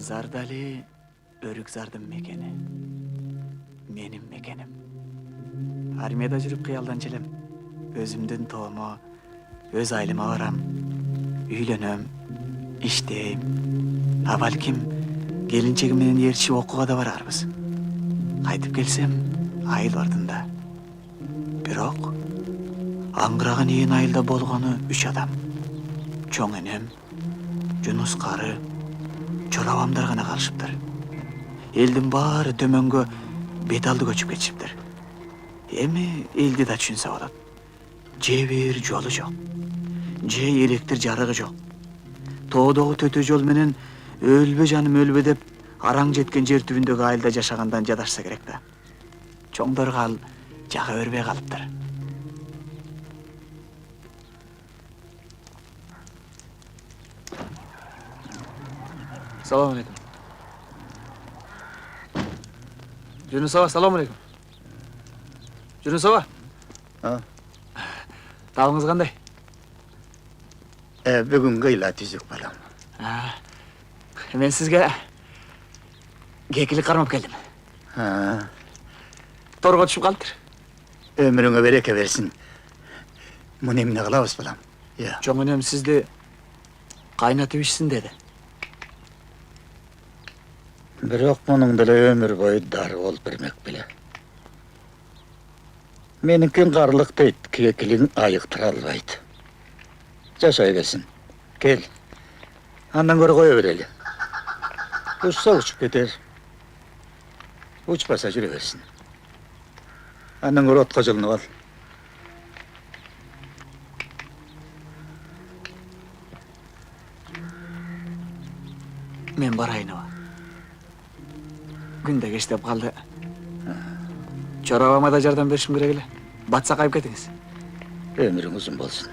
Zardali örük zardın mekeni. Menim mekenim. Armiyada жүрүп кыялданчу элем. Өзүмдүн тоомо, өз айылыма барам. Үйлөнөм, иштейм. А балким келинчегим менен ээрчип окууга да барарбыз. Кайтып келсем, айыл артында. Бирок аңгыраган ээн айылда болгону 3 адам. Чоң энем, Жунус кары, чорабамдар гана калышыптыр. Элдин баары төмөнгө бет алды көчүп кетишиптир. Эми элди да түшүнсө болот. Же бир жолу жок. Же электр жарыгы жок. Тоодогу төтө жол менен өлбө жаным өлбө деп араң жеткен жер түбүндөгү айылда жашагандан жадашса керек да. Чоңдорго ал жага бербей калыптыр. Салам алейкум. Жунусова, салам алейкум. Жунусова. Табыңыз кандай? Бүгүнгө ыйла түзүк балам. Мен сизге кекилик кармап келдим. Торго түшүп калыптыр. Өмүрүңө береке берсин. Муну эмне кылабыз балам? Чоң энем сизди кайнатып ичсин деди. Бирок мунун деле өмүр бою дары болуп бермек беле. Меникин карлык дейт, кекилиң айыктыра албайт. Жашай берсин. Кел. Андан көрө кое берели. Учса учуп кетер. Учпаса жүрө берсин. Андан көрө отко жылынып ал. Мен барайын аба. Күн да кештеп калды. Чорабама да жардам беришим керек эле. Батса кайып кетиңиз. Өмүрүң узун болсун.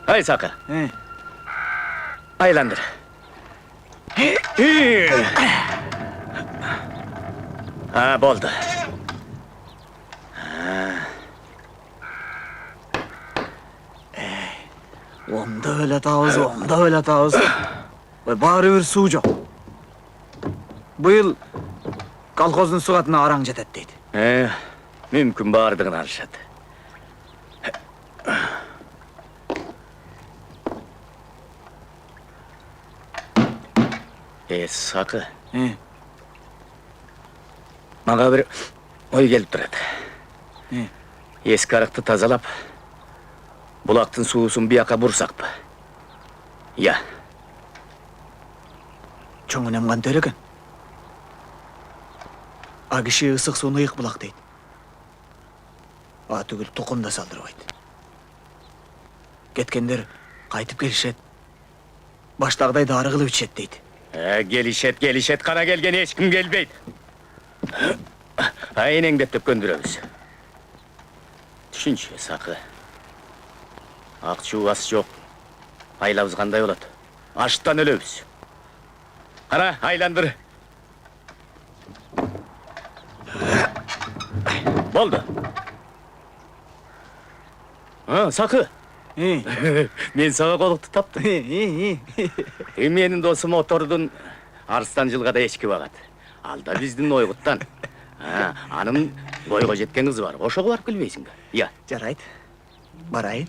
Ай Сакы. Айландыр. Болду. Онда эле табыз, онда эле табыз. Баары бир суу жок. Быйыл колхоздун сугатына араң жетет дейт. Мүмкүн баардыгын алышат. Сакы. Мага бир ой келип турат. Эски аракты тазалап, булактын суусун бияка бурсакпы? Я. Чоң энем кантип экен? А киши ысык сууну ыйык булак дейт. А түгүл тукум да салдырбайт. Кеткендер кайтып келишет. Баштагыдай дары кылып ичет дейт. Келишет, кана келген эч ким келбейт. Энеңдеп көндүрөбүз. Түшүнчү, Сакы. Акчу ас жок. Айлабыз кандай болот? Аштан өлөбүз. Кара, айландыр. Болду. Сакы. Мен сага колукту таптым. Менин досум Отордун Арстан жылгада эчки багат. Ал да биздин Ойгуттан. Анын бойго жеткен кызы бар. Ошого барып келбейсиңби? Я. Жарайт. Барайын.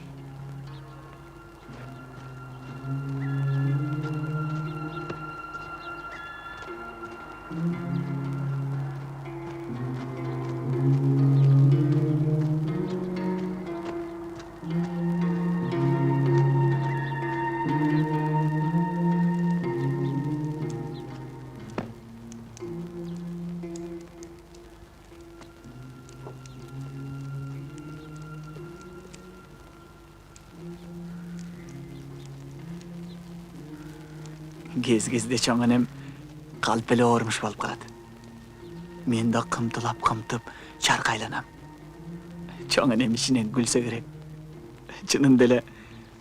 Кез-кезде чоң энем калп эле оорумуш болуп калат. Мен да кымтып чаркайланам. Чоң энем ичинен күлсө керек. Чынында эле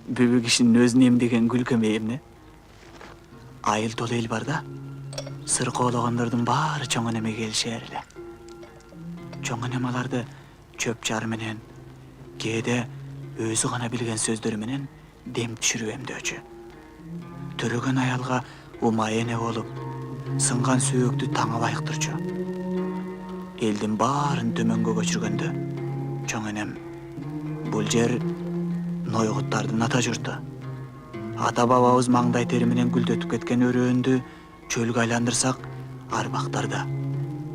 бүбү кишинин өзүн эмдеген күлкөм эмне? Айыл толу эл бар да. Сыр коологондордун баары чоң энеме келишер эле. Чоң энем аларды чөп жар менен, кээде өзү гана билген сөздөрү менен dem düşürübemdöçü. Törögen ayalga umayene olup, sıngan sööktü taňa baýyktyrçy. Eldin baryn tömenge göçürgende, çoň enem, bul jer noýgutlardyň ata jurty. Ata bababız maňdaý teriminen güldötüp ketken öröndü çölgä aylandyrsak, arbaktarda,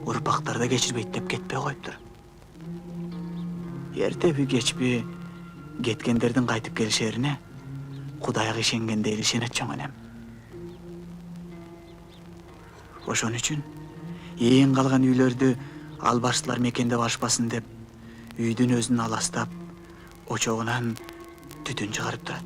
urpaktarda geçirbeyt dep ketpey goýupdyr. Ertebi geçpi, ketkenderdiň gaýtyp gelişerine, Hudaýa işengende ilişenet çoň enem. Oşon üçin, eň kalgan üýlerdi albarslar mekende başpasın dep, üýdün özüni alastap, oçoğunan tütün çıgaryp turat.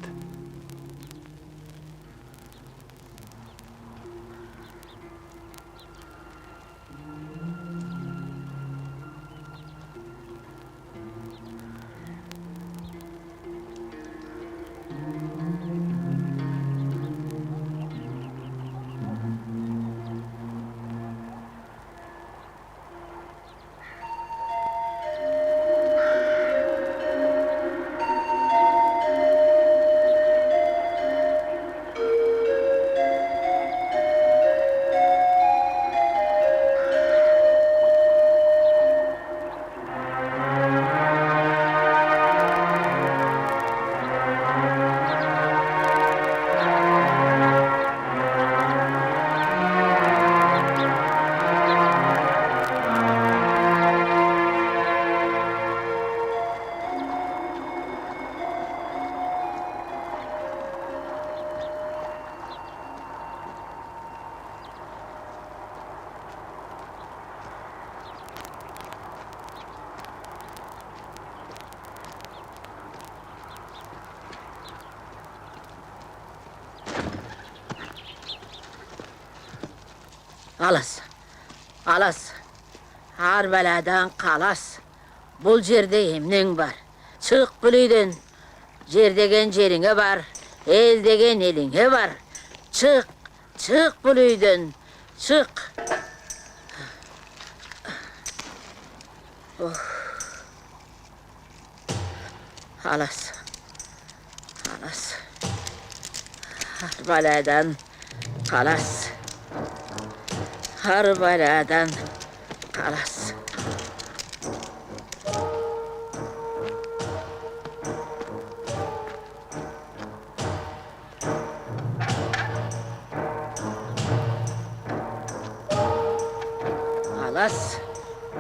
Alas. Har beladan kalas. Bul jerde emneň bar. Çık buluydan. Jer degen jeriňe bar. El degen eliňe bar. Çık buluydan. Çık. Alas. Har beladan kalas. Har beladan kalas.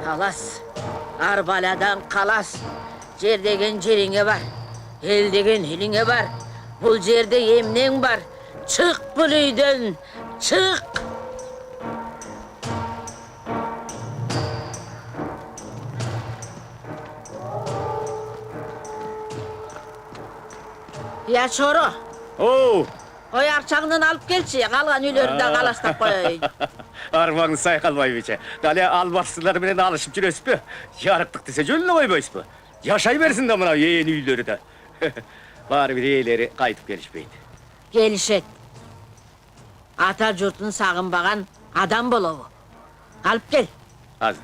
Kalas. Har beladan kalas. Jer degen jeriňe bar. El degen eliňe bar. Bul jerde emneň bar. Çık bu üýden. Çık. Ya çoro, Oo! o yarçağından alıp gelçi, kalgan üýlerini de galastap koýaýyn. Armaňyz saýkalmaý beçe. Dale albarsızlar bilen alışyp jüresipmi? Yarykdyk dese jönüne goýbaýsızpy? Yaşay bersin de muna ýeň üýleri de. Bari bir eýleri gaýtyp gelişmeýdi. Gelişet. Ata jurtun sagınbagan adam bolobu. Alıp gel. Hazır.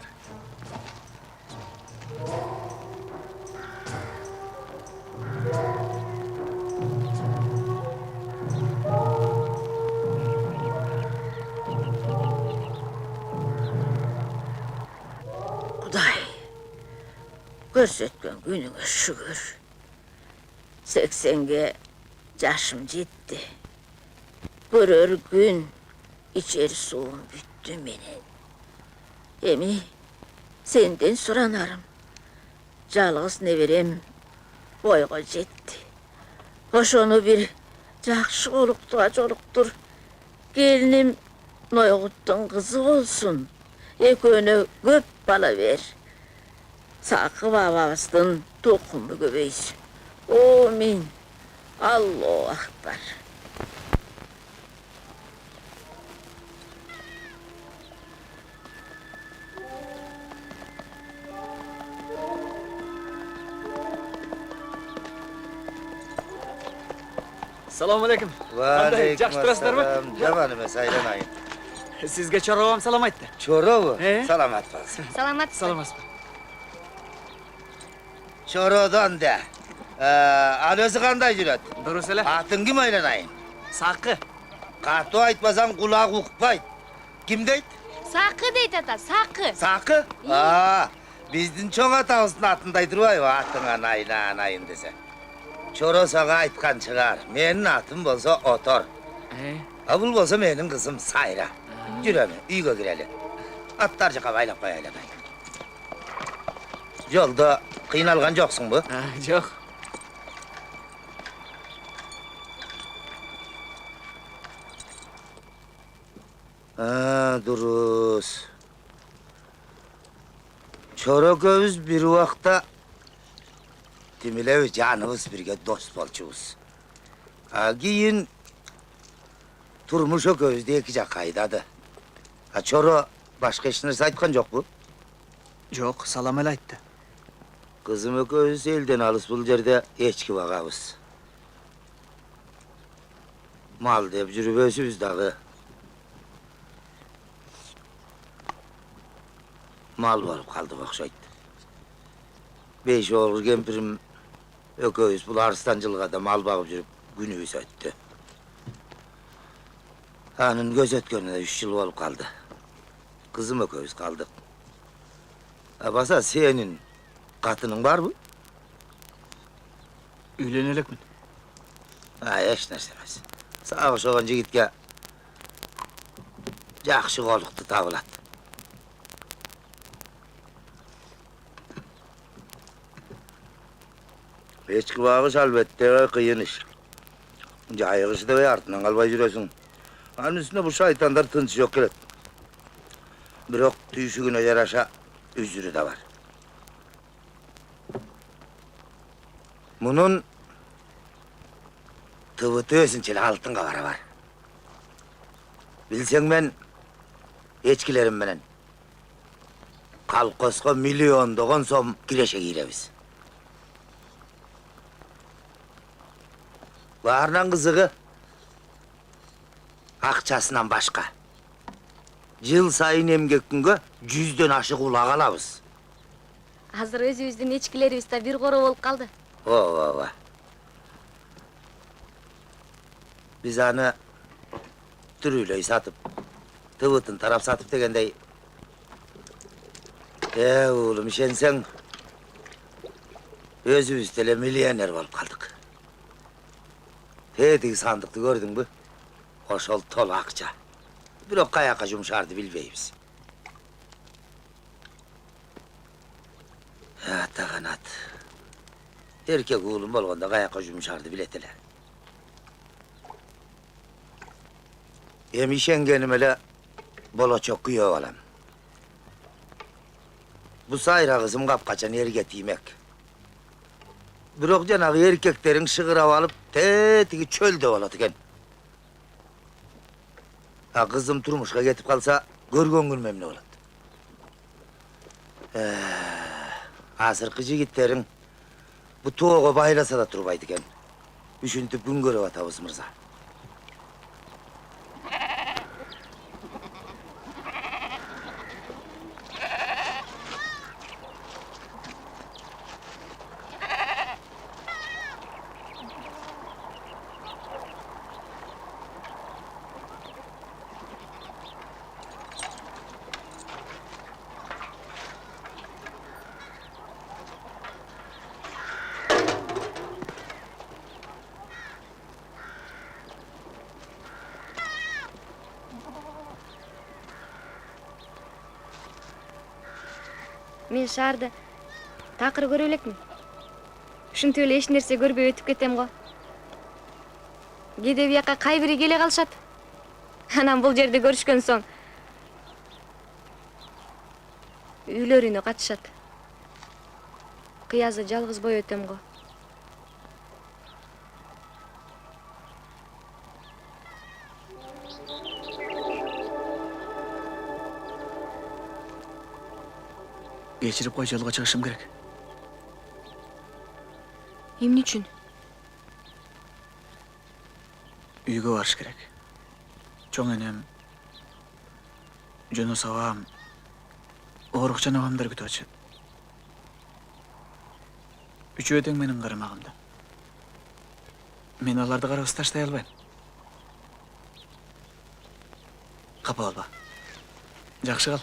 Kuday, görsetken günüňe şükür. 80'ge yaşım jetti. Görür gün, içer suwum büttü menen. Emi, senden suranarım. Jalgız neberem boyga jetti. Oşonu bir jakşı oluktuğa joluktur. Gelinim Noýgutdyň kızı bolsun. Eköne köp bala ver. Sakı babasından tokumu göbeysin. Amin. Allahu akbar. Salamu aleyküm. Waaleykumselam. Jamanime saylanayın. Sizge çorabam salam aytdy. Çorobu? He? Salamat bolsun. Salamat. Salamasın. Çorodan da Anası kanday jüret. Durus ele. Atın kim aylanayın? Sakı. Kartu aytmasan kulağı ukpayt. Kim deyt? Sakı deyt ata, sakı. Sakı? Bizdin çoğ atağızın atındaydır vay atın anayın dese. Çoro sana aytkan çıkar. Menin atım bolsa otor. Abul bolsa menin kızım Sayra. Jüremi, uyga gireli. Atlarca kavaylap bayaylanayın. Yolda kıynalgan joksun bu. Yok. Duruz. Çoro göz bir vakta Timilev canımız birge dost bolçubuz. Giyin turmuş o gözde ekicek kaydadı. Çoro başka işiniz aytkan yok bu. Yok, salam ele aytdı. Kızımı göz elden alыс bul jerde eçki bagabız. Mal dep jürüp ösübüz dağı. Mal bolup kaldık okşayt. Beş oğul kempirim ököýüz bul arıstancılığa da mal bagıp jürüp günübüz öttü. Anın göz ötkönüne 3 yıl bolup kaldı. Kızım ököýüz kaldık. Basa senin katının var mı? Üylenelek mi? Eş nerse emas. Sağ oşoğan jigitke jakşı goluktu tabylat. Eçki bagış albatta kıyın iş. Jayıgışı da artından kalbay jüresin. Anın üstüne bu şaytanlar tınçı yok kelet. Birok tüysügüne yaraşa üzürü de var. Bunun tıvıtı ösünçeli altın kavara var. Bilsen ben eçkilerim menen kalkoska milyon doğan som gireşe girebiz. Varnan kızığı akçasından başka. Yıl sayın emgekkunga 100'den aşık ulak alabız. Hazır özübüzdün echkileribиz da bir koro bolup kaldı. Ova. Biz anı türüylöy satıp, tıvıtın taraf satıp degendey. Oğlum işensen özübüz tele milyoner bolup kaldık. Tedigi sandıkты gördün mü? Oşol tol akça. Bir o kayaka jumşardı bilbeybiz. Taganat. Erkek oğlum bolganda kayaka jumşardı biletele. Hem işengenim ele bola çok kıyığı olam. Bu sayra kızım kapkaçan erge tiymek. Birok janağı erkeklerin şıgırav alıp tetigi çölde oladıken. Kızım turmuşka getip kalsa görgön gülmem ne olat. Asırkı jigitlerin bu toğu baylasa da turbaydıken. Düşüntüp gün görüp atabız mırza. Men şaharda takыр көрө элекмин. Ушинтип эле эч нерсе көрбөй өтүп кетем го. Кээде бияка кай бири келе калышат. Анан бул жерде көрүшкөн соң үйлөрүнө качышат. Кыязы жалгыз бой өтөм го. Geçirip koy yolga çıkışım gerek. Эмне үчүн? Үйгө барыш керек. Чоң энем, Жөнөс абам, Орукчан абамдар күтүп атышат. Үчөө тең менин карамагымда. Men alарды карабыз таштай албайм. Капа болба. Жакшы кал.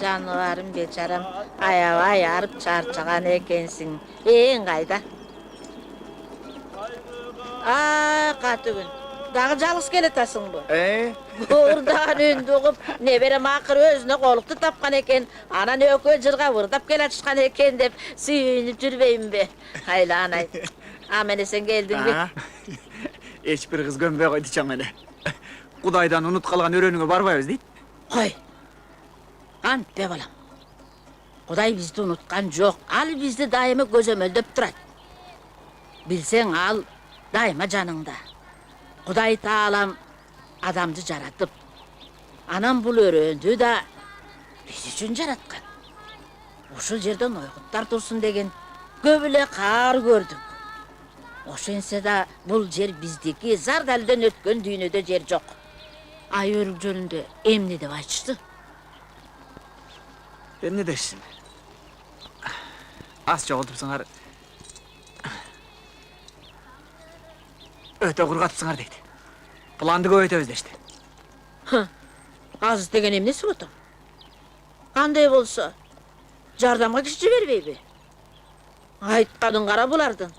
Canıvarım beçaram, ayağa yarıp çarçagan ekensin. Eğin kayda? Katı gün. Dağı жалғыз келетасың bu. Buradan ündüğüp, ne berem akır özüne koluktu tapkan eken, anan ökö jırga vırdap kelatışkan eken dep suyunip жүрбейм be. Hayla anay. Amene sen geldin be. Eç bir kız gömbey koydu çamene. Kudaydan unut kalgan örönüne barbayız deyit. Koy. Ant be balam. Kuday bizdi unutkan жоқ. Al bizdi daima gözömöldöp turat. Bilsen al, daima canыңda. Kuday taalam adamdı jaratıp, anam bul öröndü da biz üçün jaratkan. Uşul жерден oyguttar tursun degen köbüle kar gördük. Oşu ense da bul jer bizdeki Zardal'dan ötkön düğünöde jer жоқ. Ay örük jönündө emne dep aytıştı. Ben ne dersin? Az çok oturupsыңар. Öte kurgatıpsыңар deydi. Plandı көбөйтөбүz дешти. Az degen emnesi otum? Kanday bolsa, jardamga kişi jiberбейби? Aytkanın kara bulardın.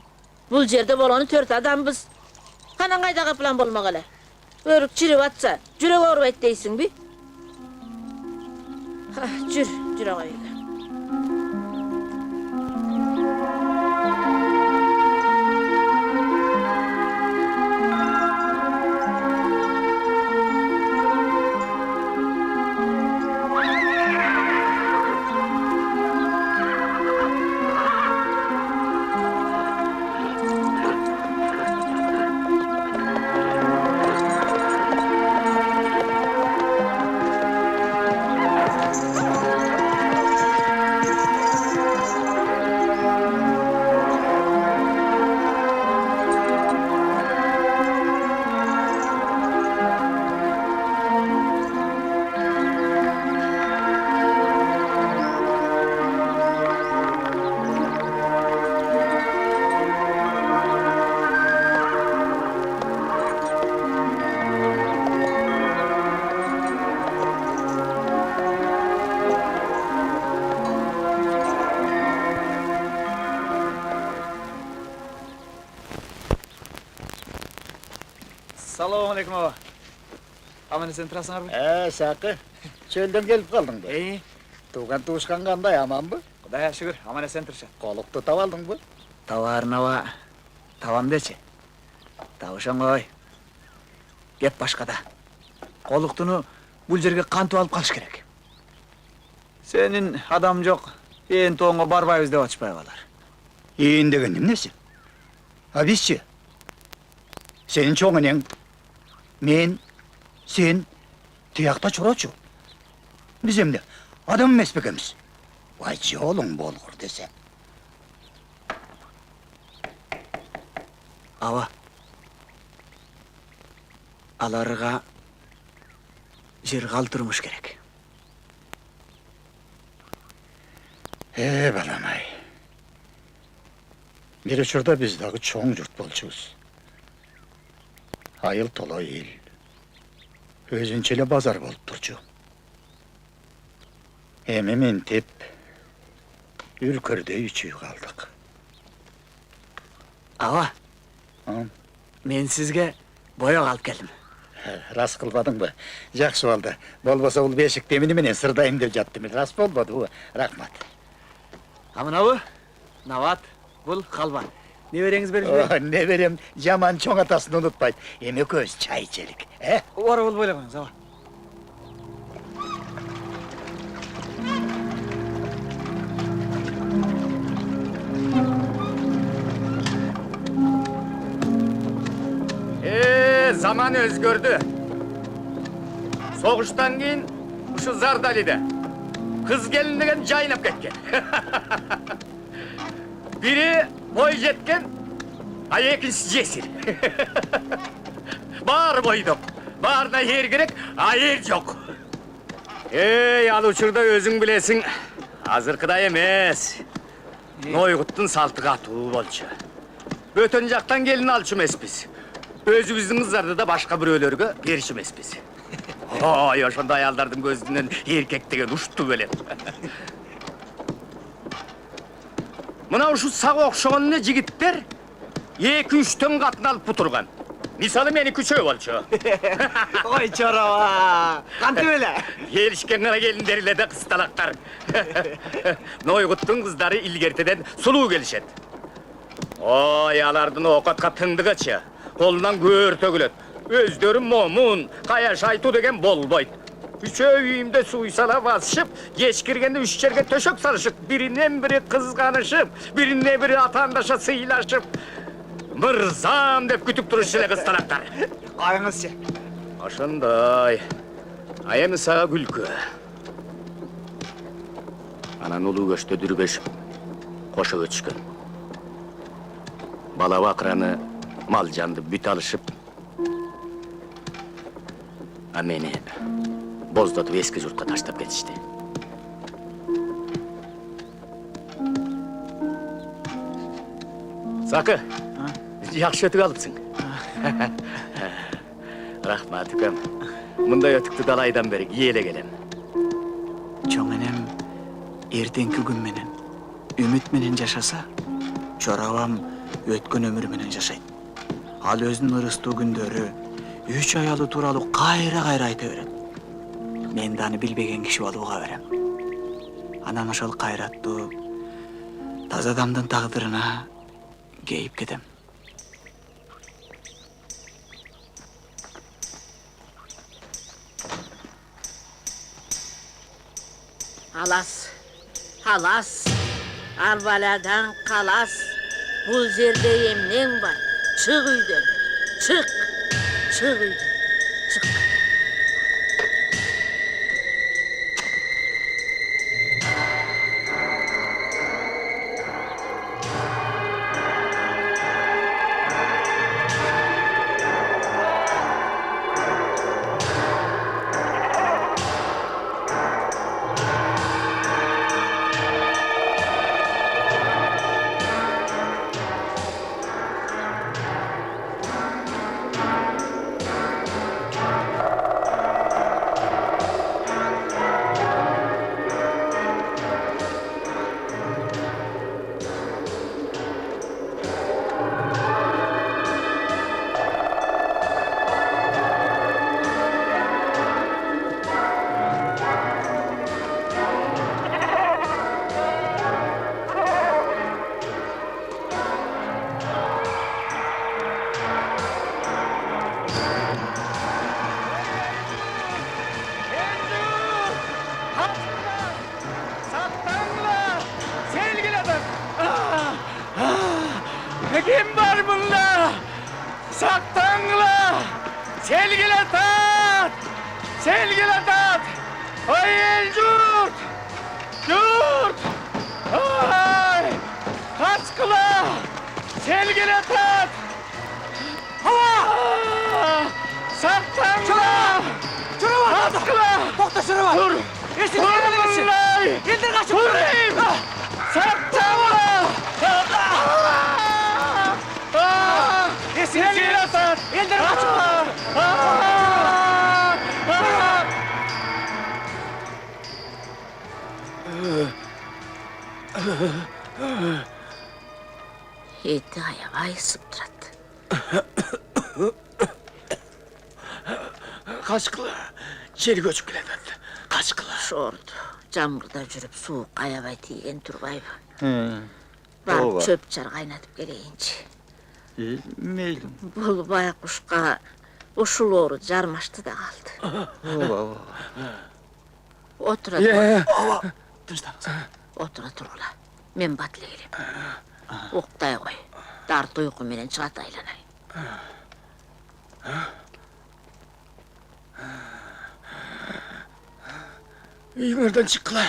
Bul jerde bolonu 4 adambız. Kanan kaydaga plan bolmak ele. Örük çirip atsa, jürek ağrıbayt deysin bi? Jür ağayla. Salamu aleykum baba. Amene sen turasыңар mı? Sakı. Çölden gelip kaldın bu. İyi. Tuğan tuğuşkan kanday aman bu. Kudaya şükür. Amene sen turşat. Koluktu tavaldın bu. Tavarına va. Tavam deçi. Tavuşan koy. Gep başkada. Koluktunu bul jerge kantıp alıp kalış gerek. Senin adam yok. En toğuna barbayız dep açpay balar. Yiyin degen nemnesi? Ha bizçi. Senin çoğun en, men, sen, tiyakta çoraçu. Biz emne Adam mesbekemiz. Vay yolun bolgur dese. Ava. Alarga jir kaldırmış gerek. Balamay. Bir uçurda biz dağı çoğun yurt bolçuyuz. Hayıl tola il. Özünçeli bazar bolup durcu. Hemi mintip ülkürde üçüyü kaldık. Ava. Hı? Men sizge boya alıp geldim. Rast kılmadın mı? Jakşı oldu. Bolbasa ul beşik demini menen sırdayım dep jattım. Rast bolmadı bu. Rahmat. Amına bu. Navat. Bul halva. Ne vereniz verin. Ne verem, jaman çoğ atasını unutmayın. Emi köz çay içelik. Var bul böyle koyunuz ava. Zaman özgürdü. Soğuştan keyin şu Zardali'de kız gelin degen jayınap ketken. Biri boy jetken, ay ekinçisi jesir. Bar boyduk. Barına yer gerek, yer yok. Al uçurda özün bilesin. Azırkıda emes. Noyguttun saltıga tuğu bolçu. Bötön jaktan gelin alçımez biz. Özümüzdün kızlarda da başka bir ölörgü gerişimiz biz. Ay, oşonda ayaldardın gözünden erkek degen uçtu böyle. Mına şu sağ okşoğunlu jigitler 2-3 katını alıp puturgan. Misalı meni küçöğü bolçu. Oy çorava. Kantı böyle. Gelişkenlere gelin derile de kıstalaklar. Noyguttun kızları ilgerteden suluğu gelişet. Oy alardın okatka tındıgaça. Kolundan gör tögület. Özdörüm momun, kaya şaytu degen bol boyt. Üçöğüyümde suysala basışıp, geç kirgende üççerge töşök sarışıp, birinden biri kızganışıp, birinden biri atandaşa sıylaşıp, mırzam dep kütüp duruşuyla kıstalaklar. Ayınızca. Aşınday, ayemi sağa gülkü. Anan ulu göçte dürbeş, koşu öçkün. Balava akranı, mal candı büt alışıp, ameni bozdatıp eski yurtta taştap geçişti. Sakı, yakşı ötük alıpsın. Rahmat ükem. Bunday ötüktü dalaydan beri yiyele gelem. Çoğun enem ertenki gün menen, ümit menen yaşasa, çoravam ötken ömür menen yaşayt. Al özünün ırıstığı gündörü, 3 ayalı turalı kayra ayta beren. Men dany bilbegen kişi bolууга berem. Anam aşal kayratты, taza adamdın taqdırına geyip ketem. Halas, arbaladan kalas. Bu jerde emneň var. Çık üyden, çık üyden, çık. Kim var bunda? Saktanla! Sevgili tat! Sevgili tat! Ay Elcurt! Yurt! Ay! Kaçkıla! Sevgili tat! Hava! Saklanma! Şuna bak! Kaçkıla! Tokta şuna bak! Dur! Yesin yerine geçsin! İndir kaçın! Durayım! Saklanma! Yesin yerine geçsin! İndir kaçın! Etti ayavay sıptırattı. Kaçkıla! Jeri göçüp kiledendi. Kaçkıla! Şordu. Camırda жүрüp soğuk ayavay tiygen turbay bu. Doğru. Barıp çöp çar kaynatıp geleyince. Meylim. Bul baykuşka uşul oğru jarmaştı da kaldı. Otura dur. Otura turula. Men batlayırım. Oktay koy. Dart uyku menen çıgat aylanay. Үйіңерден шыққыла.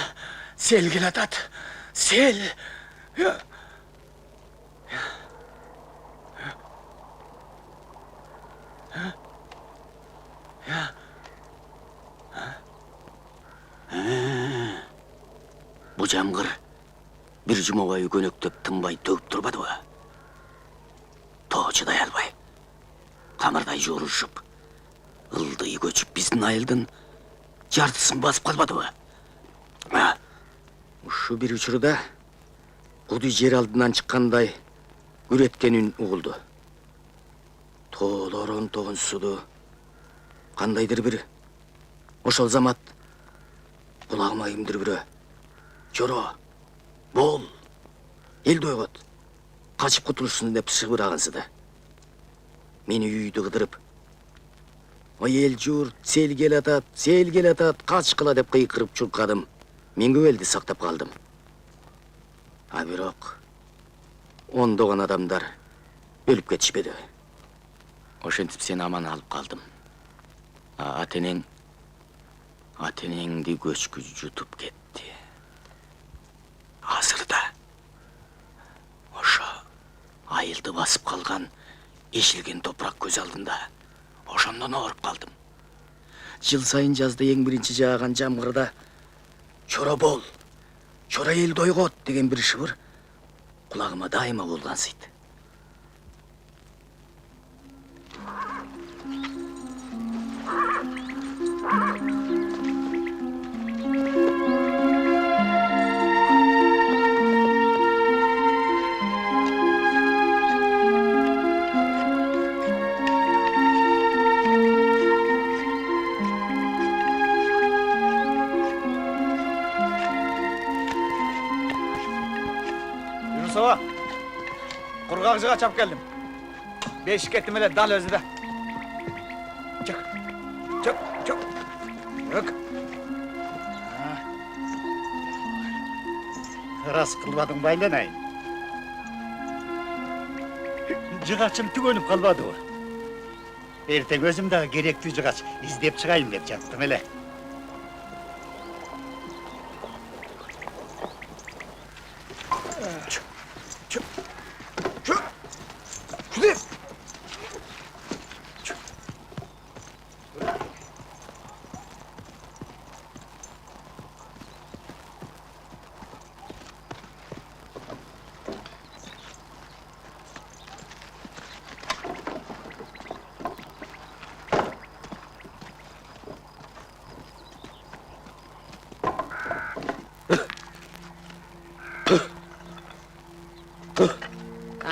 Сел келатат. Сел. Bu jamgır bir жұма бойы көнөктөп тынбай төгүп турбадыбы? Тоо чыдай албай, камырдай жоорушуп, ылдый көчүп биздин айылдын жартысын басып калбадыбы? Ушу бир учурда Куду жер алдынан чыккандай күрөткөн үн угулду. Тоолор онтогун суду кандайдыр бир ошол замат кулагыма кимдир бирөө «Жоро, бол, элди ойгот, качып кутулушсун» деп шыбырагансыды. Мени үйдү кыдырып, «Ой эл журт, сел келатат, качкыла» деп кыйкырып чуркадым. Мен көп элди сактап калдым. А бирок ондогон адамдар өлүп кетишпеди. Ошентип сени аман алып калдым. Атенеңди көчкү жутуп кетти. Азырда ошо айылды басып калган эшилген топурак көз алдында. Ошондон ооруп калдым. Жыл сайын жазда эң биринчи жааган жамгырда «Чора бол, чора элди ойгот» деген бир шыбыр кулагыма дайыма болгансыйт. Yunusova, kurgakçıga çap geldim. Beşik ettim hele dal özüde. Çık, çık, çık. Çık. Ras kılmadın baylanayın. Cıgaçım tügönüp kalmadı o. Erten özümde gerekli cıgaç izlep çıkayım dep jattım hele.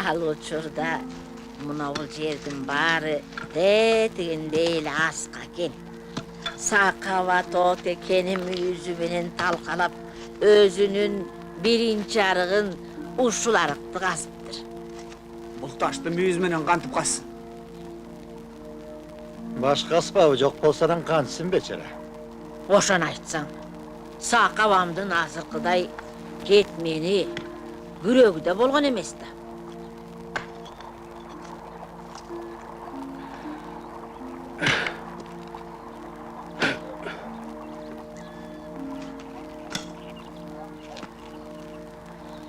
Al uçurda munavul жердин баары тетигиндей аска экен. Сакават от экеним yüzü менен талкалап, өзүнүн биринчи арыгын ушул арыкты касыптыр. Бул ташты мүйүз менен кантип кассın? Baş kasbabı жок болсадан кантсын бечара. Ошону айтсаң, Сакавамдын азыркыдай кетмени күрөгү да болгон эмес да.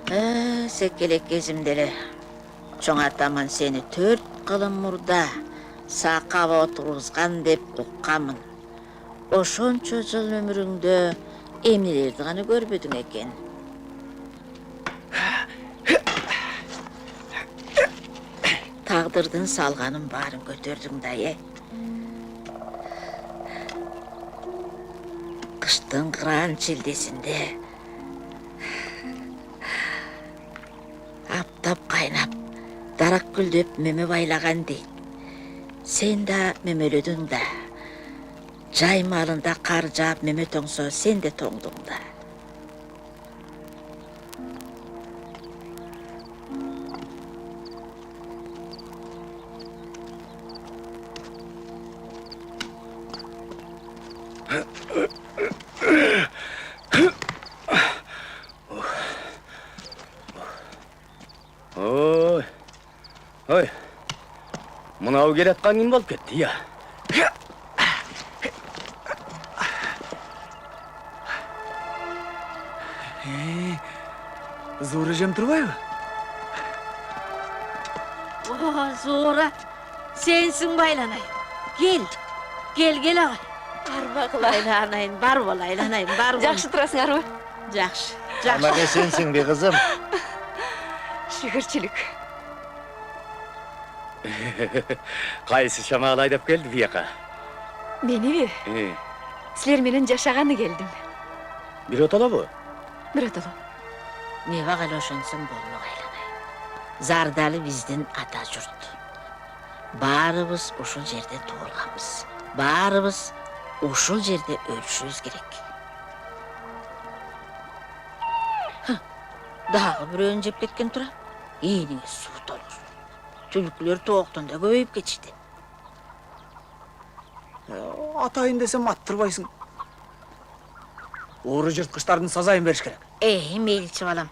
Sekkelek kezimde ele çoң ataman seni 4 kılım murda saqaba oturguzgan dep uqqanmın. Oşonço jıl ömürüңdö эмнелерди гана көрбөдүң экен? Taqdırdın salğanın bарын көтөрдүң да, Kıştın qıran çildesinde aптап qaynap, darak güldöp meme baylagan deyt. Sen da memelödүң da. Jay malında qar jaap meme toңso sen de toңdуң da. Ой, мынау келатқан ким болып кетті, я? Зура Жемтурбаева? Зура, sensin baylanay. Gel ağay. Arba qılaylanayın, bar bolaylanayın, bar bol. Жақсы тұрасыңарбы? Жақшы. Amaga sensin be kızım. Шүгүрчүлүк. Қайсы шамал айдап келді бияқа? Мениби? Силер менен жашаганы келдим. Bir otala bu. Биротоло. Ne bağıl oşunsun bolma aylanay. Zardalı bizdin ata jurt. Barыбыз ушул жерде туылганбыз. Barыбыз ушул жерде ölüşübüz керек. Dagı biröön jep ketken tura. Eniňe suw tolur. Tülküler toğuktun da köýüp geçti. Atayın desem attırbaysın. Oğru jırtkıçtardın sazayın beriş керек. Meyilçi balam.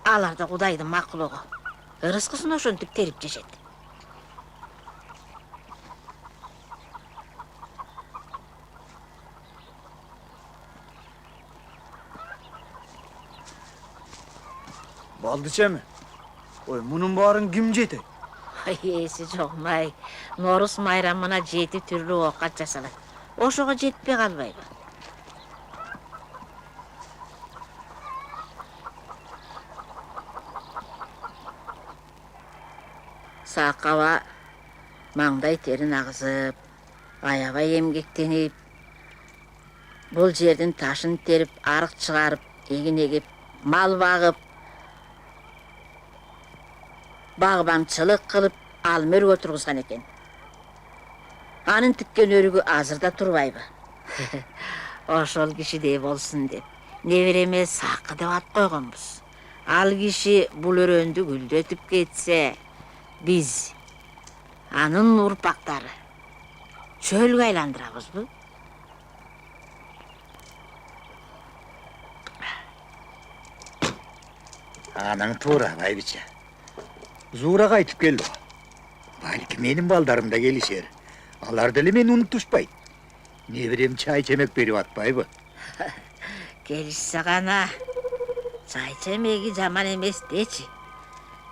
Alar da Kudaydın makuluğu. Rızkısını oşuntip terip jeşet. Baldıça mı? Oy, bunun barın kim jeti? Esi joğmay. Norus mayramına 7 türlü okat jasalar. Oşoğa jetpe kalbaydı. Saqaba mаңдай терин агызып, аябай эмгектенип, бул жердин ташын терип, арык чыгарып, эгин эгип, мал багып, багбанчылык кылып, алмер отургузган экен. Анын тиккен өрүгү азырда турбайбы? Ошол кишидей болсун деп, небереме Сакы деп ат койгонбуз. Ал киши бул өрөндү гүлдөтүп кетсе, биз анын урпактары чөлгө айландырабызбы? Анаң тура, байбиче. Зураға айтып келді. Балки менің балдарым да келишер. Алар деле мени унутушпайт. Не берем чай чемек берип атпайбы? Келишсе гана чай чемеги жаман эмес дечи.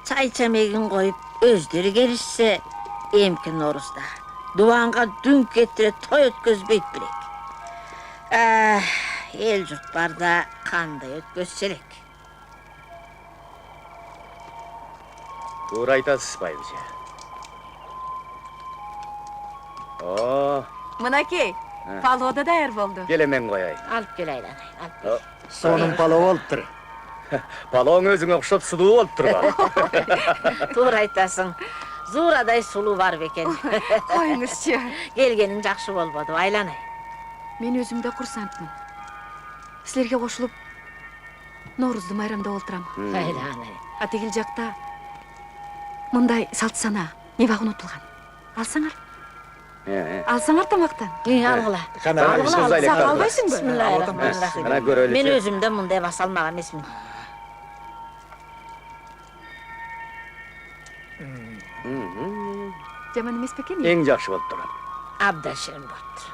Чай чемегин коюп өздөрү келишсе эмки Норузда дубанга дүң кетире той өткөзбөйт белек. Эл журт барда кандай өткөзсө элек. Doğru айтасыз, байбиче. Мынакей, палода даяр болду. Келемен кояй. Алып кел айланай, алып кел. Сонун палау болуптур. Балоң өзүңө окшоп сулуу болуп турган. Туура айтасың. Зурадай сулуу бар бекен. Коюңузчу. Келгениң жакшы болбоду, айланай. Мен өзүм да курсантмын. Силерге кошулуп Ноорузду майрамдап олтурам. Айланай. Атегил жакта мындай салт сана, небак унутулган. Алсаңар. Алсаңар тамактан. Алгыла. Алгыла, сак албайсыңбы? Бисмиллахиррахманиррахим. Ана көрөлүчү. Мен өзүм да мындай баса алмак эмесмин. Жаман эмес бекен? Эң жакшы болуп турган. Абдан ширин болуптур.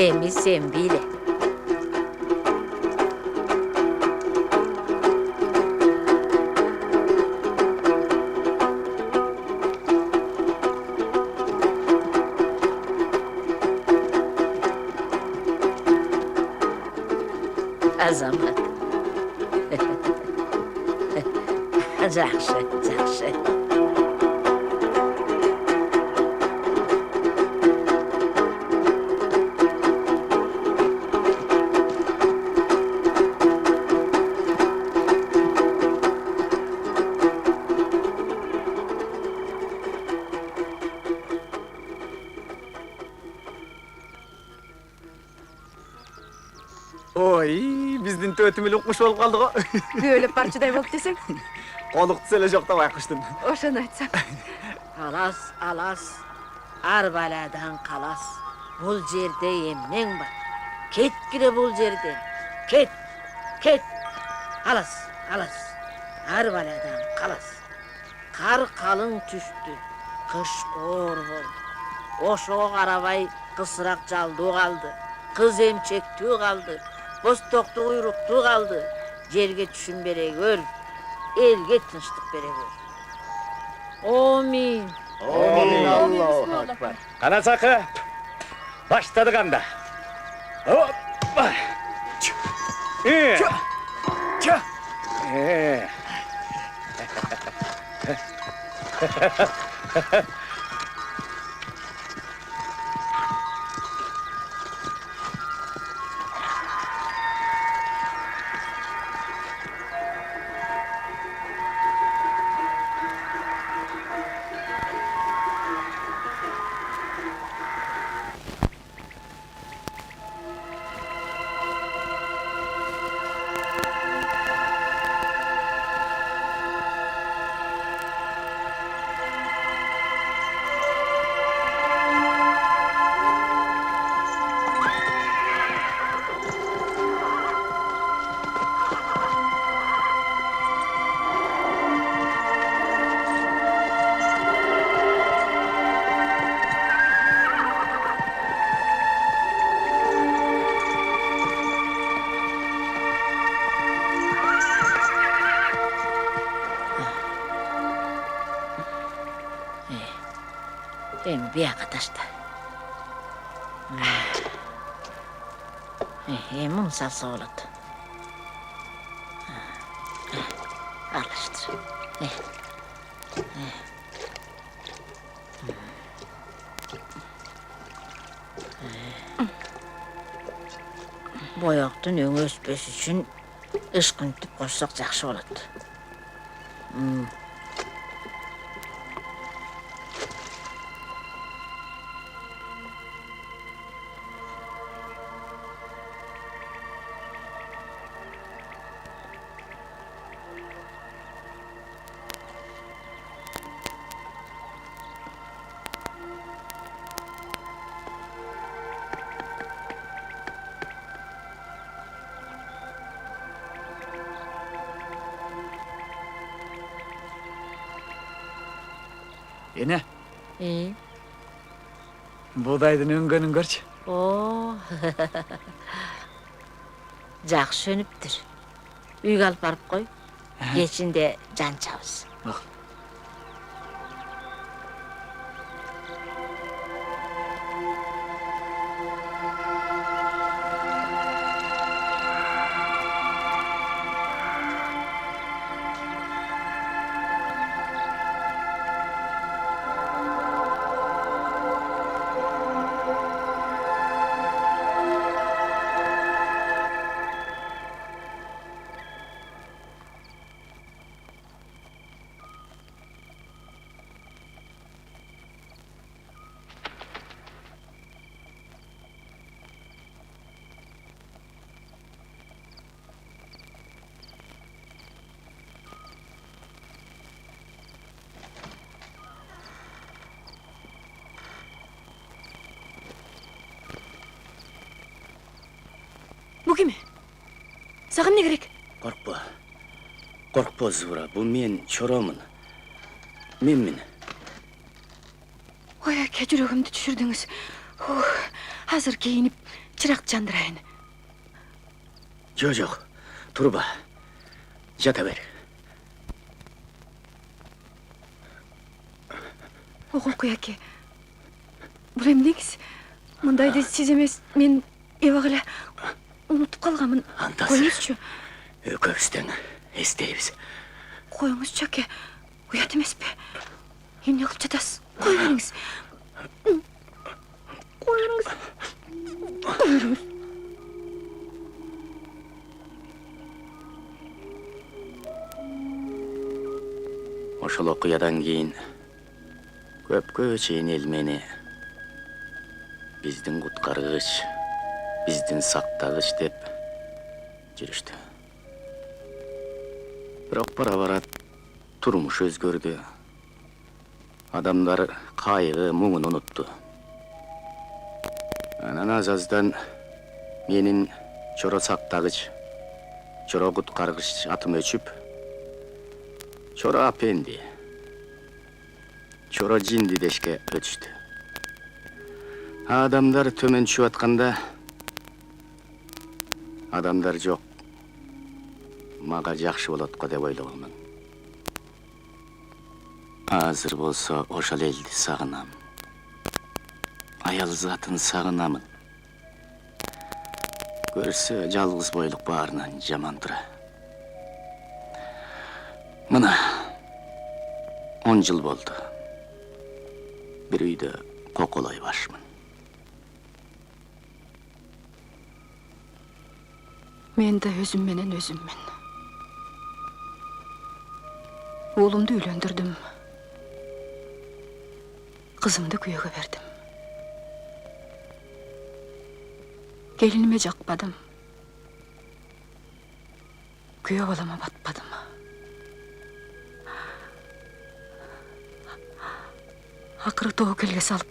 Emi sen bile. Azamat. Жақсы, жақсы. Ой, биздин төтүмүл укмуш болуп калды го. Бөліп парчадай болып десең, Колукту эле жокто байкуштун. ошаны айтсам. Алас, алас, ар баладан қалас. Бұл жерде емнең бар. Кеткіле бұл жерден. Кет, кет. Алас, алас, ар баладан қалас. Қар қалың түшті, қыш қор болды. Ошоға қарабай қысырақ жалду қалды. Қыз емчектүү қалды. Бостоқты құйрықтуу қалды. Жерге түшін бере көр. Elge tınçlık bere gör. Amin. Allahu akbar. Kana sakı. Başladık anda. Hoppa. Hem bir arkadaşlar. Hem onu salsa oladı. Alıştır. Boyaktın öňe öspesi üçün ışkıntıp koşsak jakşı oladı. Ene, İyi. buğdaydın öngönün görçü. Oo. Jakşı sönüptür. Uyga alıp barıp koy. Geçinde can çabız. Bak. Bu kimi? Sağın ne gerek? Korkma. Korkma Zura. Bu men çoromun. Menmin. Oy, aka, жүрөгүмдү түшүрдүңүз. Hazır kiyinip Çırak jandırayın. Yok. Turba. Jata ber. Oğul kuyaki. Бұл emdegiz? Mındaydı siz emes, men evagıla unutup kalgamın. Andası. Koyunuzçu. Ököbüsten esteybiz. Koyunuzçu ake. Uyat emes be. Emne kılıp jatasiz. Koy beriңiz. Koy beriңiz. Ошол окуядан кийин көпкө чейин эл мени биздин куткаргыч, биздин сактагыч деп жүрүштү. Бирок бара-бара турмуш өзгөрдү. Адамдар кайгы, муңун унутту. Анан азаздан менин чоро сактагыч, чоро куткаргыч атым өчүп, чоро апенди, чоро жинди дешке өтүштү. Адамдар төмөн түшүп атканда адамдар жок. Мага жакшы болот го деп ойлогонмун. Азыр болсо ошол элди сагынам. Аял затын сагынамын. Көрсө жалгыз бойлук баарынан жаман тура. Мына 10 жыл болду. Бир үйдө коколой башмын. Мен de özüm menen özümmen. Oğlumdu үйлөндүрдүм. Kızımdı kuyuğa verdim. Gelinime jakpadım. Kuyuğa balama batpadım. Akırı toğu kelge salıp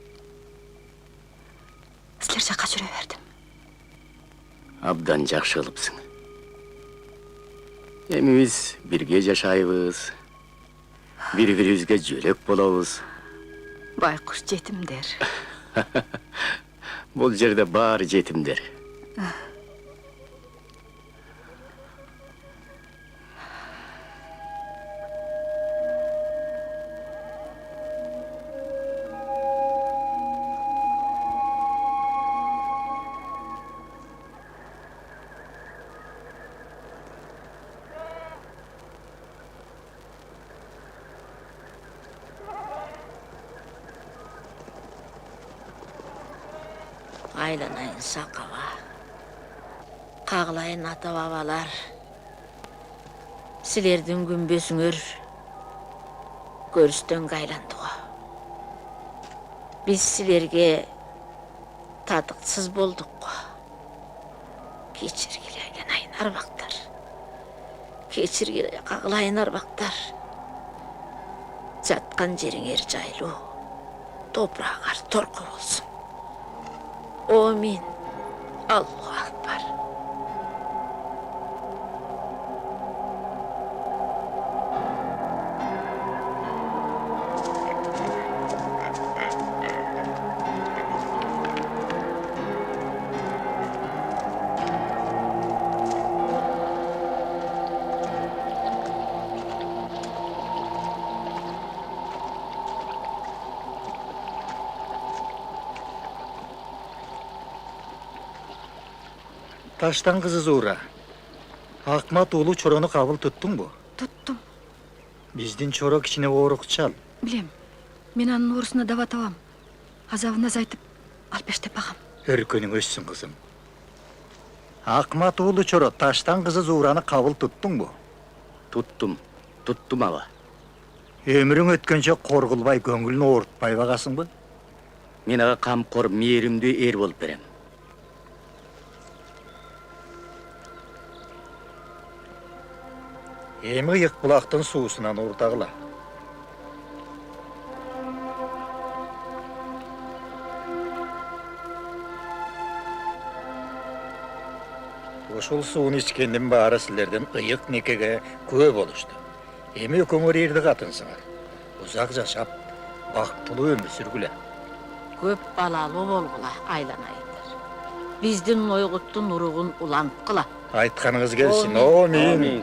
sizler жаққа жүре бердім. Абдан жакшы кылыпсың. Эми биз бирге жашайбыз. Бири-бирибизге жөлөк болобуз. Байкуш жетимдер. Бул жерде баары жетимдер. Aylanayın sakava. Kağlayın ata babalar. Silerдің күнбесіңөр. Көрістен қайландыға. Biz silerге татықсыз болдық. Кечіргілеген айнар бақтар. Кечіргілеген қағылайын арбақтар. Жатқан жеріңер жайлы. Топырағар торқы болсын. Amin. Allahu Akbar. Таштан кызы Зуура. Акмат уулу чорону кабыл туттуң бу? Туттум. Биздин чоро кичине оорукчал. Билем. Мен анын оорусуна дава табам. Азабын азайтып, алпештеп багам. Өркөнүң өссүн кызым. Акмат уулу чоро таштан кызы Зуураны кабыл туттуң бу? Туттум ага. Өмүрүң өткөнчө коргулбай көңүлүн оорутпай багасыңбы? Мен ага камкор, мээримдүү эр болуп берем. Эми ыйык булактын суусунан уурдагыла. Ошол сууну ичкендин баары силердин ыйык некеге күбө болушту. Эми экөөңөр эрди катынсыңар. Узак жашап, бактылуу өмүр сүргүлө. Көп балалы болгула aylanayındır. биздин ойгуттун уругун уланткыла. Айтқаныңыз келсін. Амин. Амин.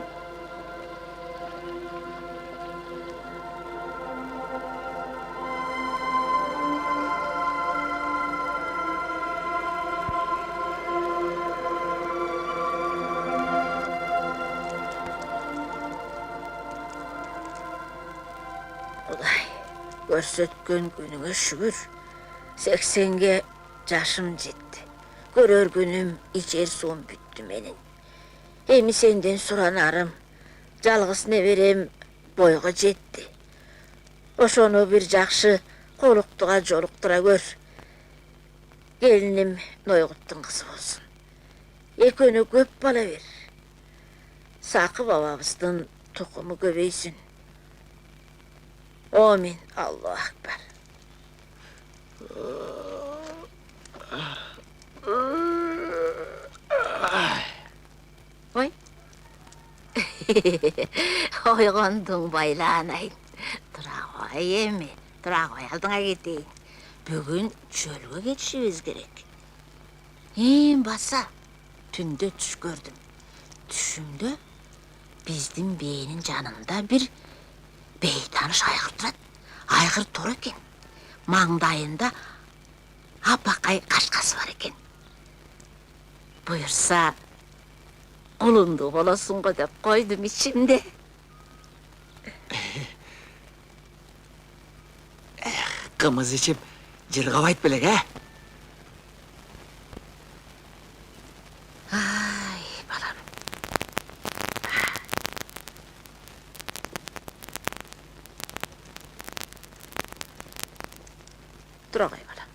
Құдай, көрсөткөн күнүңө шүгүр. 80-ге жашым жетти. Көрөр күнүм, ичер суум бүттү менин. Эми сенден суранарым, жалгыз неберем бойго жетти. Ошону бир жакшы колуктуга жолуктура көр. Келиним Нойгуттун кызы болсун. Экөөнү көп бала бер. Сакы бабабыздын тукуму көбөйсүн. Амин. Аллаху акбар. Ой. Ойгондуң байланайын. Тура кой эми. Тура кой, алдыңа кетейин. Бүгүн чөлгө кетишибиз керек. Эң баса түндө түш көрдүм. Түшүмдө биздин бээнин жанында бир бейтаныш айгыр турат. Айгыр тор экен. Маңдайында апакай кашкасы бар экен. Буюрса, улунду болосуң го деп койдум ичимде. Кымыз ичип, жыргабайт белек, Ай, балам. Тура кой, балам.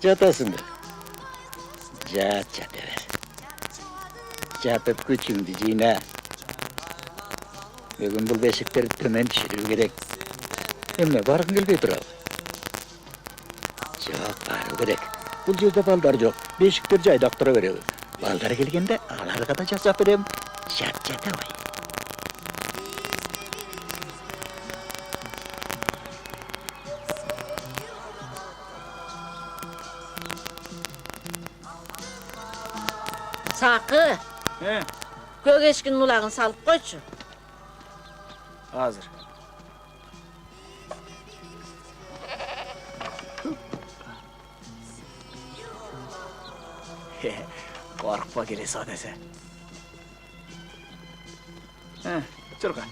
Жатасың ба? Жата бер. Жатып күчүңдү жыйна. Бүгүн бул бешиктерди төмен түшүрүү керек. Эмне баргың келбей турабы? Жок, баруу керек. Бул жерде балдар жок. Бешиктер жайдак тура береби. Балдар келгенде аларга да жасап берем. Жата бай. Сакы, көк эчкинин улагын салып койчу. Азыр. Коркпа келесі десе. Жүргө.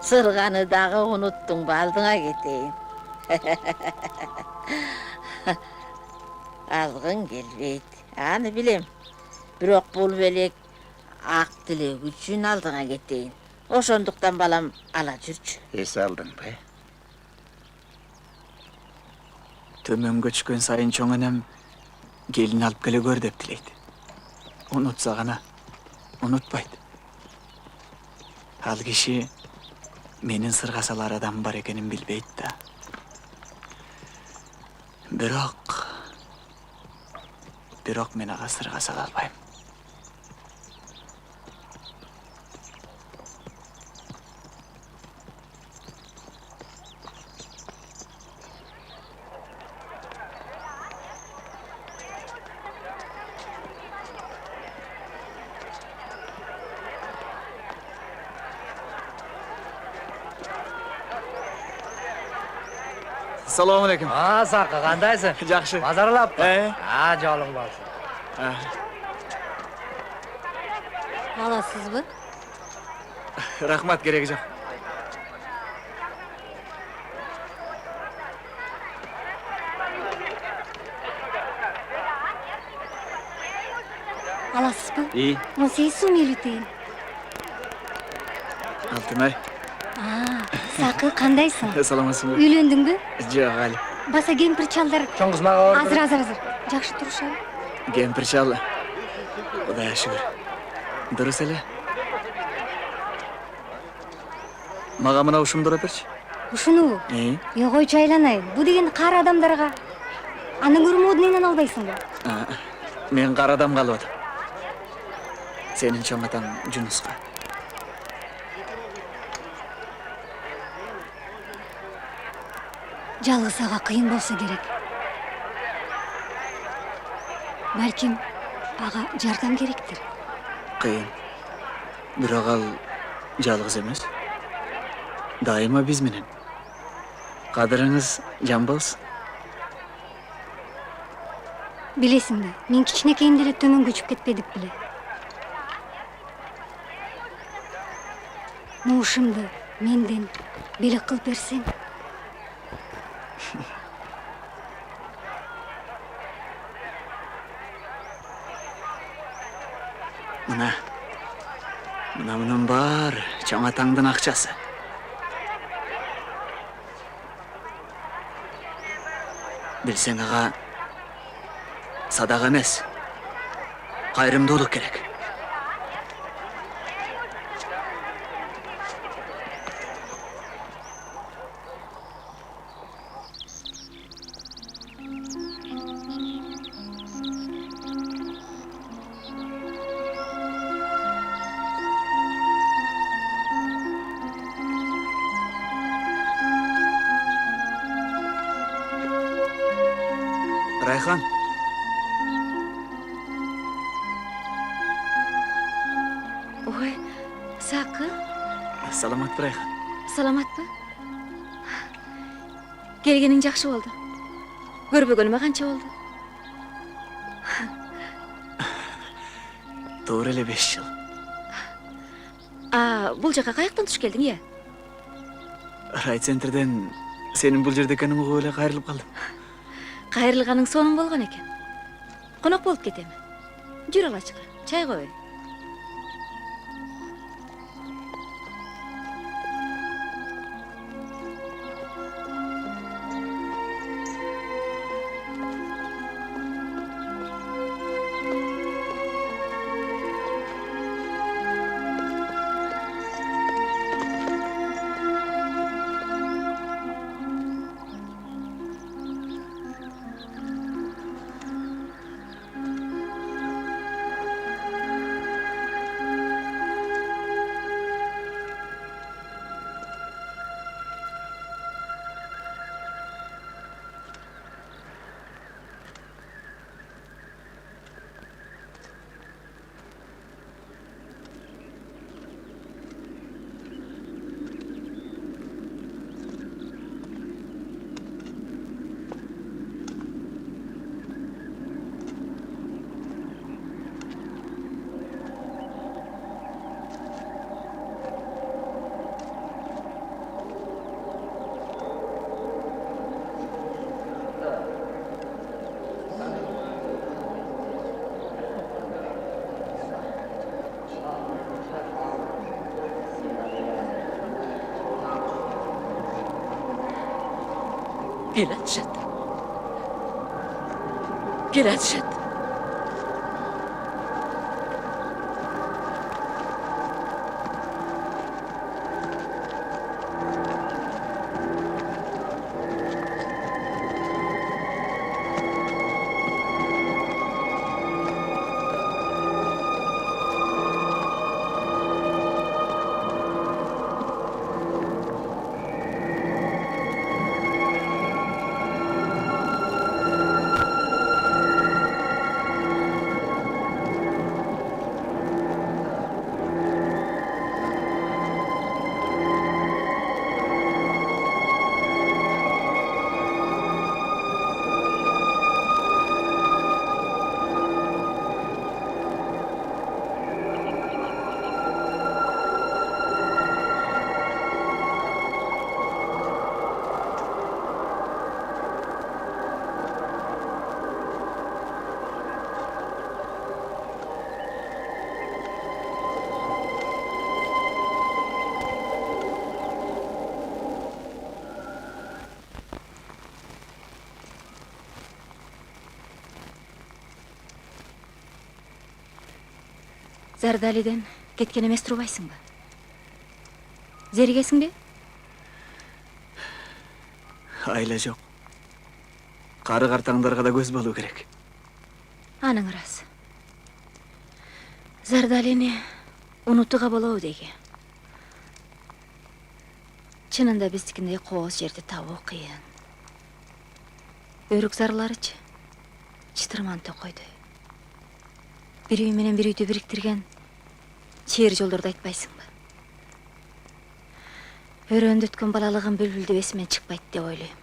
Sırganı dağı unuttun baldına geteyim. Azgın gelbeydi. Anı bilem. Bирок bul belek ak dilek üçün aldığına geteyim. Oşonduktan balam ala жүрчү. Es aldın be. Төмөнгө түшкөн сайын чоң энем келин алып келе көр деп тилейт. Унутса гана унутпайт. Ал киши менин сырга салар адам бар экенин билбейт да. Бирок мен ага сырга сала албайм. Assalomu alaykum. Сақы, қандайсың? Жакшы. Базарлап па? Э? Жолың болсын. Аласызбы? Рахмат, кереги жок. Аласызбы? 18 сом 50 тиын. Алтынай. Сақы, қандайсың? Саламатсыңбы? Үйлөндөңбү? Жок, али. Баса кемпир чалдар. Чоң қызмаға бар. Азыр. Жакшы турушабы? Кемпир чал. Кудайга шүгүр. Дурус эле. Мага мына ушуну тура берчи. Ушуну? Койчу айланайын. Бу деген кара адамдарга. Аны көрмөдүнөн албайсыңбы? Мен кара адам калып атам. Сенин чоң атаң Жунуска. Жалгыз ага кыйын болсо керек. Балким ага жардам керектир. Кыйын. Бирок ал жалгыз эмес. Дайыма биз менен. Кадырыңыз жан болсун. Билесиңби, мен кичинекейимде эле төмөн көчүп кетпедик беле. Мушумду менден белек кылып берсең. Мунун бар чоң атаңдын акчасы. Билсең ага садага эмес, кайрымдуулук керек. Райхан. Ой, Сақы, Саламат Райхан. саламатпы? Келгениң жакшы болду. Көрбөгөнүмө канча болду? Туура эле 5 жыл. Бул жака каяктан туш келдиң, э? Райцентрден сенин бул жерде экениңди угуп эле кайрылып калдым. Кайрылганың сонун болгон экен. Конок болуп кетем. Жүр алачыга, чай коеюн. Kelatişat. Kelatişat. Зардалиден кеткен емес тұрбайсың ба? Зерігесің бе? Айла жоқ. Қары қартаңдарға да көз болу керек. Аның рас. Зардалини унутуға болау деге. Чынында біздікіндей қоғыз жерді табу қиын. Өрік зарларычы чытырман тоқойды. Bir үй менен bir үйді біріктірген чер жолдарды айтпайсың ба? Өрөнді өткен балалығын бүлбүлді бесімен шықпайды деп ойлайым.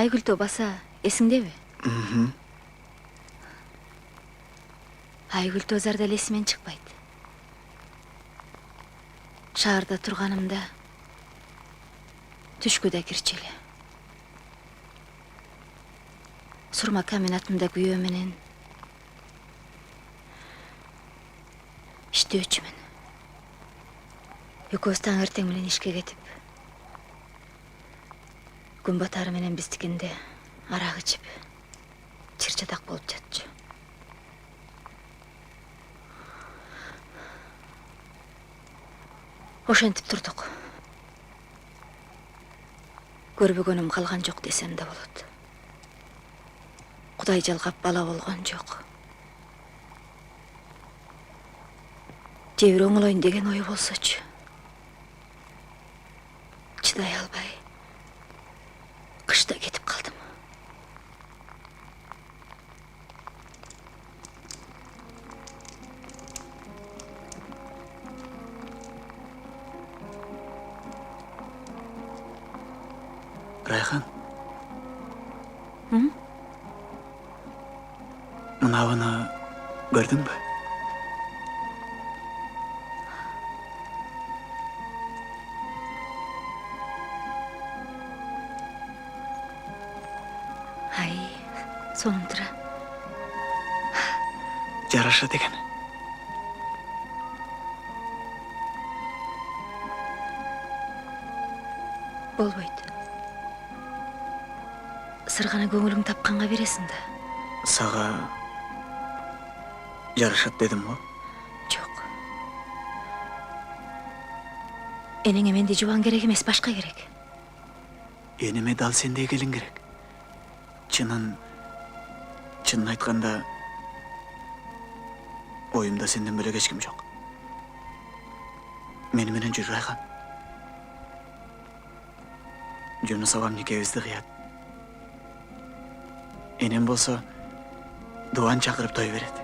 Айгүлтө баса есіңде бе? Айгүлтө Зардал есімен шықпайды. Шаарда тұрғанымда түшкөдө кирчеле. Сурма каминатымда күйөө менен иштөөчүмүн. Экөөбүз таң эртең менен ишке кетип, күн батары менен биздикинде арак ичип, чыр-чадак болуп жатчу. Ошентип турдук. Көрбөгөнүм калган жок десем да болот. Кудай жалгап бала болгон жок. Жебир оңолоюн деген ой болсочу. Чыдай албай кышта кетип калдым. Райхан. Hı? Мынабыны көрдің бі? Ай, сонундура. Жараша деген. Болбойт. Сырганы көңүлүң тапканга бересиң да. Саға жарашат дедім ғой. Жок. Энеңе менде жубан керек эмес, башка керек. Енеме дал сендей келін керек. Чынын айтканда ойымда сенден бөлек ешкім жоқ. Меніменен жүр, Райхан. Жөнүс абам некебизди кыят. Энем болсо дуан чакырып той берет.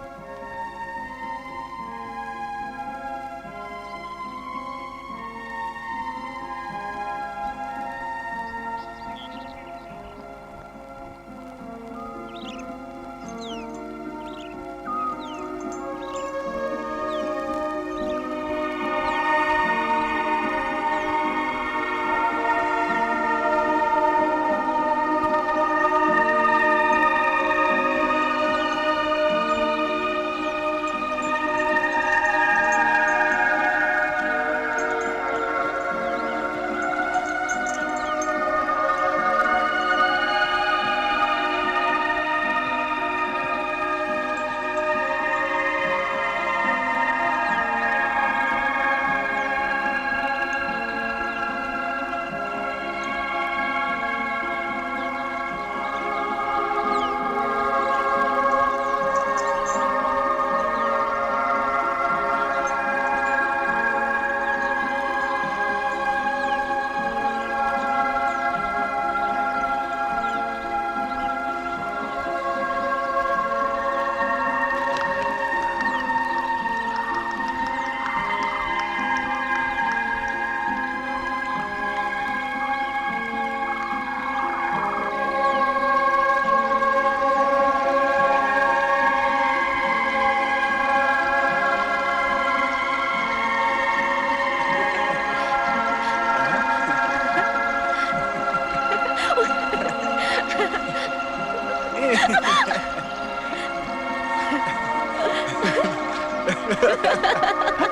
Ага.